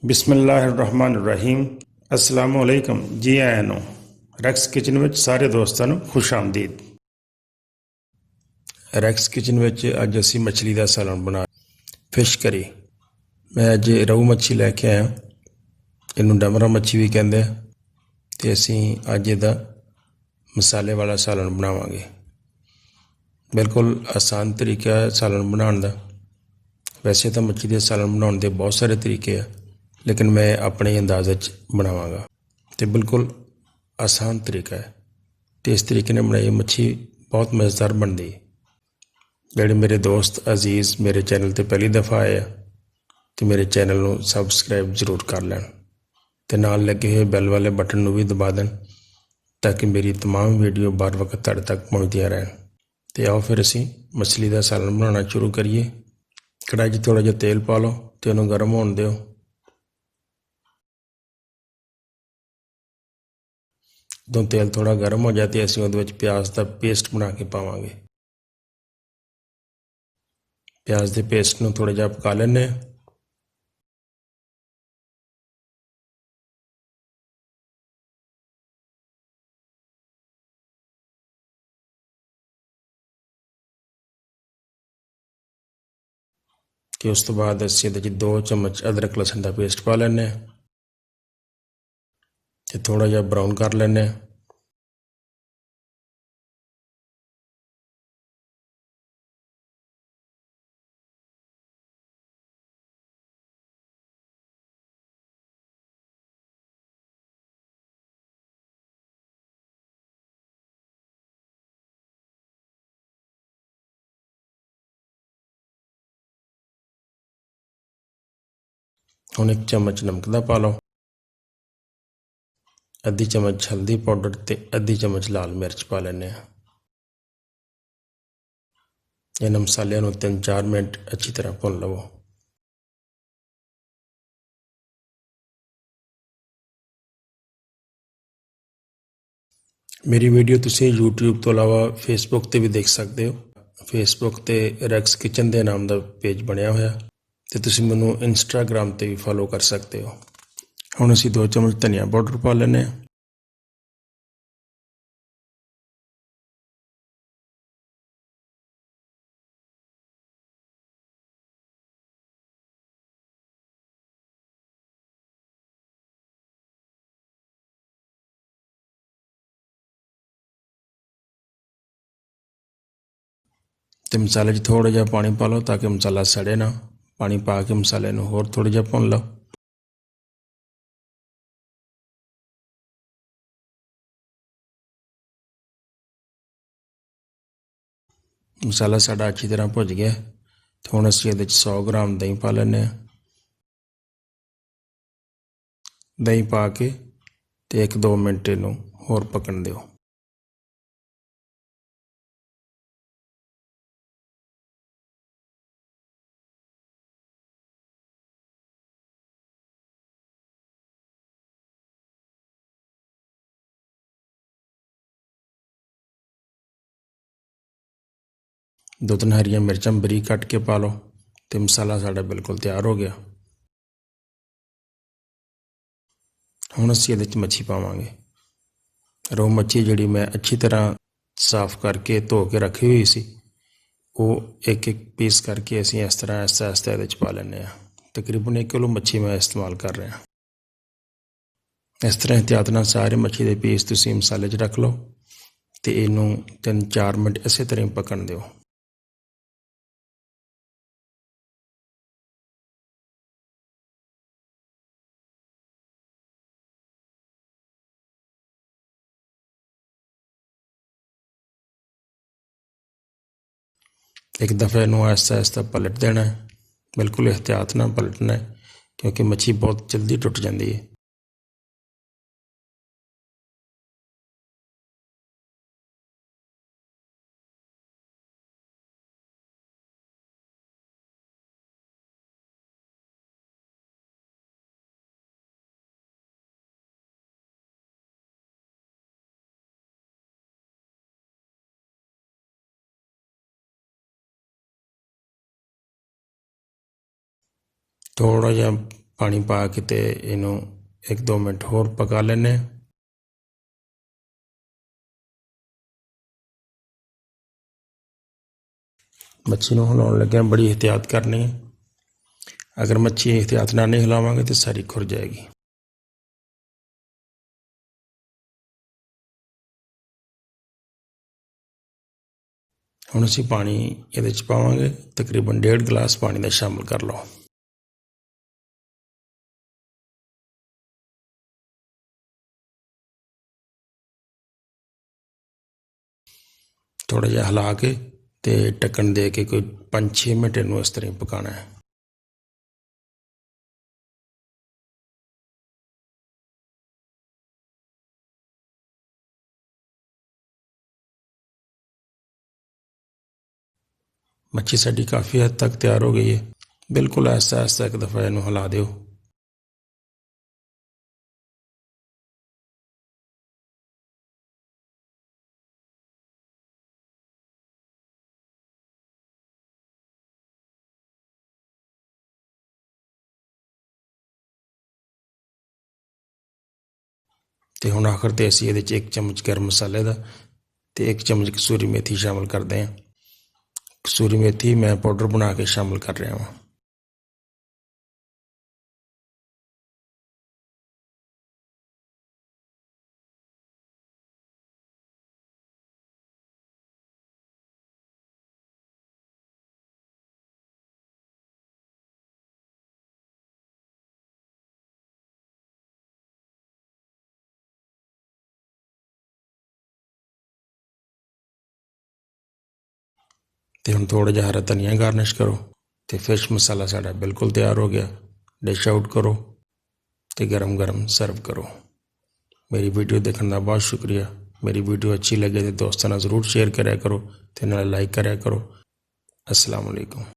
ਬਿਸਮਿਲ੍ਲਾਹਿਰਰਹਿਮਾਨਿਰਰਹੀਮ। अस्सलाम वालेकुम जी आया ਨੂੰ ਰੈਕਸ ਕਿਚਨ ਵਿੱਚ ਸਾਰੇ ਦੋਸਤਾਂ ਨੂੰ ਖੁਸ਼ ਆਮਦੀਦ। ਰੈਕਸ ਕਿਚਨ ਵਿੱਚ ਅੱਜ ਅਸੀਂ ਮੱਛਲੀ ਦਾ ਸਾਲਨ ਬਣਾ ਫਿਸ਼ ਕਰੀ। ਮੈਂ ਅੱਜ ਰਹੁ ਮੱਛੀ ਲੈ ਕੇ ਆਇਆ, ਇਹਨੂੰ ਡਮਰਾ ਮੱਛੀ ਵੀ ਕਹਿੰਦੇ ਆ, ਅਤੇ ਅਸੀਂ ਅੱਜ ਇਹਦਾ ਮਸਾਲੇ ਵਾਲਾ ਸਾਲਨ ਬਣਾਵਾਂਗੇ। ਬਿਲਕੁਲ ਆਸਾਨ ਤਰੀਕਾ ਹੈ ਸਾਲਨ ਬਣਾਉਣ ਦਾ। ਵੈਸੇ ਤਾਂ ਮੱਛੀ ਦੇ ਸਾਲਨ ਬਣਾਉਣ ਦੇ ਬਹੁਤ ਸਾਰੇ ਤਰੀਕੇ ਆ, ਲੇਕਿਨ ਮੈਂ ਆਪਣੇ ਅੰਦਾਜ਼ 'ਚ ਬਣਾਵਾਂਗਾ ਅਤੇ ਬਿਲਕੁਲ ਆਸਾਨ ਤਰੀਕਾ ਹੈ ਅਤੇ ਇਸ ਤਰੀਕੇ ਨਾਲ ਬਣਾਈ ਮੱਛੀ ਬਹੁਤ ਮਜ਼ੇਦਾਰ ਬਣਦੀ ਹੈ। ਜਿਹੜੇ ਮੇਰੇ ਦੋਸਤ ਅਜ਼ੀਜ਼ ਮੇਰੇ ਚੈਨਲ 'ਤੇ ਪਹਿਲੀ ਦਫਾ ਆਏ ਆ ਅਤੇ ਮੇਰੇ ਚੈਨਲ ਨੂੰ ਸਬਸਕ੍ਰਾਈਬ ਜ਼ਰੂਰ ਕਰ ਲੈਣ ਅਤੇ ਨਾਲ ਲੱਗੇ ਹੋਏ ਬੈਲ ਵਾਲੇ ਬਟਨ ਨੂੰ ਵੀ ਦਬਾ ਦੇਣ ਤਾਂ ਕਿ ਮੇਰੀ ਤਮਾਮ ਵੀਡੀਓ ਬਾਰ ਵਕਤ ਤੁਹਾਡੇ ਤੱਕ ਪਹੁੰਚਦੀਆਂ ਰਹਿਣ। ਅਤੇ ਆਓ ਫਿਰ ਅਸੀਂ ਮਛਲੀ ਦਾ ਸਾਲਨ ਬਣਾਉਣਾ ਸ਼ੁਰੂ ਕਰੀਏ। ਕੜਾਹੀ 'ਚ ਥੋੜ੍ਹਾ ਜਿਹਾ ਤੇਲ ਪਾ ਲਓ ਅਤੇ ਉਹਨੂੰ ਗਰਮ ਹੋਣ ਦਿਓ। ਜਦੋਂ ਤੇਲ ਥੋੜ੍ਹਾ ਗਰਮ ਹੋ ਜਾਏ ਤਾਂ ਅਸੀਂ ਉਹਦੇ ਵਿੱਚ ਪਿਆਜ਼ ਦਾ ਪੇਸਟ ਬਣਾ ਕੇ ਪਾਵਾਂਗੇ। ਪਿਆਜ਼ ਦੇ ਪੇਸਟ ਨੂੰ ਥੋੜ੍ਹਾ ਜਿਹਾ ਪਕਾ ਲੈਂਦੇ ਹਾਂ। ਕਿ ਉਸ ਤੋਂ ਬਾਅਦ ਅਸੀਂ ਇਹਦੇ 'ਚ 2 ਚਮਚ ਅਦਰਕ ਲਸਣ ਦਾ ਪੇਸਟ ਪਾ ਲੈਂਦੇ ਹਾਂ ਅਤੇ ਥੋੜ੍ਹਾ ਜਿਹਾ ਬਰਾਊਨ ਕਰ ਲੈਂਦੇ ਹਾਂ। ਹੁਣ 1 ਚਮਚ ਨਮਕ ਦਾ ਪਾ ਲਓ, ਅੱਧੀ ਚਮਚ ਹਲਦੀ ਪਾਊਡਰ ਅਤੇ ਅੱਧੀ ਚਮਚ ਲਾਲ ਮਿਰਚ ਪਾ ਲੈਂਦੇ ਹਾਂ। ਇਹਨਾਂ ਮਸਾਲਿਆਂ ਨੂੰ 3-4 ਮਿੰਟ ਅੱਛੀ ਤਰ੍ਹਾਂ ਭੁੰਨ ਲਵੋ। ਮੇਰੀ ਵੀਡੀਓ ਤੁਸੀਂ YouTube ਤੋਂ ਇਲਾਵਾ ਫੇਸਬੁੱਕ 'ਤੇ ਵੀ ਦੇਖ ਸਕਦੇ ਹੋ। ਫੇਸਬੁੱਕ 'ਤੇ ਰੈਕਸ ਕਿਚਨ ਦੇ ਨਾਮ ਦਾ ਪੇਜ ਬਣਿਆ ਹੋਇਆ ਅਤੇ ਤੁਸੀਂ ਮੈਨੂੰ ਇੰਸਟਾਗ੍ਰਾਮ 'ਤੇ ਵੀ ਫੋਲੋ ਕਰ ਸਕਦੇ ਹੋ। ਹੁਣ ਅਸੀਂ 2 ਚਮਚ ਧਨੀਆ ਪਾਊਡਰ ਪਾ ਲੈਂਦੇ ਹਾਂ। ਅਤੇ ਮਸਾਲੇ 'ਚ ਥੋੜ੍ਹਾ ਜਿਹਾ ਪਾਣੀ ਪਾ ਲਓ ਤਾਂ ਕਿ ਮਸਾਲਾ ਸੜੇ ਨਾ। ਪਾਣੀ ਪਾ ਕੇ ਮਸਾਲੇ ਨੂੰ ਹੋਰ ਥੋੜ੍ਹਾ ਜਿਹਾ ਭੁੰਨ ਲਓ। ਮਸਾਲਾ ਸਾਡਾ ਅੱਛੀ ਤਰ੍ਹਾਂ ਭੁੱਜ ਗਿਆ ਅਤੇ ਹੁਣ ਅਸੀਂ ਇਹਦੇ 'ਚ 100 ਗ੍ਰਾਮ ਦਹੀਂ ਪਾ ਲੈਂਦੇ ਹਾਂ। ਦਹੀਂ ਪਾ ਕੇ ਅਤੇ 1-2 ਮਿੰਟ ਇਹਨੂੰ ਹੋਰ ਪਕਣ ਦਿਓ। ਦੋ ਤਿੰਨ ਹਰੀਆਂ ਮਿਰਚਾਂ ਬਰੀਕ ਕੱਟ ਕੇ ਪਾ ਲਓ ਅਤੇ ਮਸਾਲਾ ਸਾਡਾ ਬਿਲਕੁਲ ਤਿਆਰ ਹੋ ਗਿਆ। ਹੁਣ ਅਸੀਂ ਇਹਦੇ 'ਚ ਮੱਛੀ ਪਾਵਾਂਗੇ। ਰੋਹ ਮੱਛੀ ਜਿਹੜੀ ਮੈਂ ਅੱਛੀ ਤਰ੍ਹਾਂ ਸਾਫ਼ ਕਰਕੇ ਧੋ ਕੇ ਰੱਖੀ ਹੋਈ ਸੀ, ਉਹ ਇੱਕ ਪੀਸ ਕਰਕੇ ਅਸੀਂ ਇਸ ਤਰ੍ਹਾਂ ਆਹਿਸਤਾ ਇਹਦੇ 'ਚ ਪਾ ਲੈਂਦੇ ਹਾਂ। ਤਕਰੀਬਨ 1 ਕਿਲੋ ਮੱਛੀ ਮੈਂ ਇਸਤੇਮਾਲ ਕਰ ਰਿਹਾ। ਇਸ ਤਰ੍ਹਾਂ ਇਹਤਿਆਤ ਨਾਲ ਸਾਰੇ ਮੱਛੀ ਦੇ ਪੀਸ ਤੁਸੀਂ ਮਸਾਲੇ 'ਚ ਰੱਖ ਲਓ ਅਤੇ ਇਹਨੂੰ 3-4 ਮਿੰਟ ਇਸੇ ਤਰ੍ਹਾਂ ਹੀ ਪਕਣ ਦਿਓ। ਇੱਕ ਦਫਾ ਇਹਨੂੰ ਆਹਿਸਤਾ ਪਲਟ ਦੇਣਾ, ਬਿਲਕੁਲ ਇਹਤਿਆਤ ਨਾਲ ਪਲਟਣਾ ਕਿਉਂਕਿ ਮੱਛੀ ਬਹੁਤ ਜਲਦੀ ਟੁੱਟ ਜਾਂਦੀ ਹੈ। ਥੋੜ੍ਹਾ ਜਿਹਾ पानी पा के ते इनू 1-2 मिनट होर पका लेने। मच्छी नूं हिलाउण लग्गिआं बड़ी एहतियात करनी है। अगर मच्छी एहतियात नाल नहीं हिलावांगे तो सारी खुर जाएगी। हुण असीं पानी इहदे च पावांगे, तकरीबन 1.5 गिलास पानी दा शामिल कर लो। थोड़ा जिहा हिला के ते ढक्कन दे के कोई 5-6 मिनट इनू इस तरह पकाना है। मच्छी साडी काफ़ी हद तक तैयार हो गई है। बिल्कुल ऐसा ऐसा एक दफ़ा इनू हिला दिओ। तो हुण आखिर ते असीं इहदे च 1 चम्मच गर्म मसाले का ते 1 चम्मच कसूरी मेथी शामिल करते हैं। कसूरी मेथी मैं पाउडर बना के शामिल कर रहा हाँ। तो हुण थोड़ा जिहा हरा धनिया गार्निश करो। तो फिश मसाला साडा बिल्कुल तैयार हो गया। डिश आउट करो तो गरम गरम सर्व करो। मेरी वीडियो देखने का बहुत शुक्रिया। मेरी वीडियो अच्छी लगे तो दोस्तों नाल ज़रूर शेयर करा करो, तो नाल लाइक करा करो। अस्सलाम वालेकुम।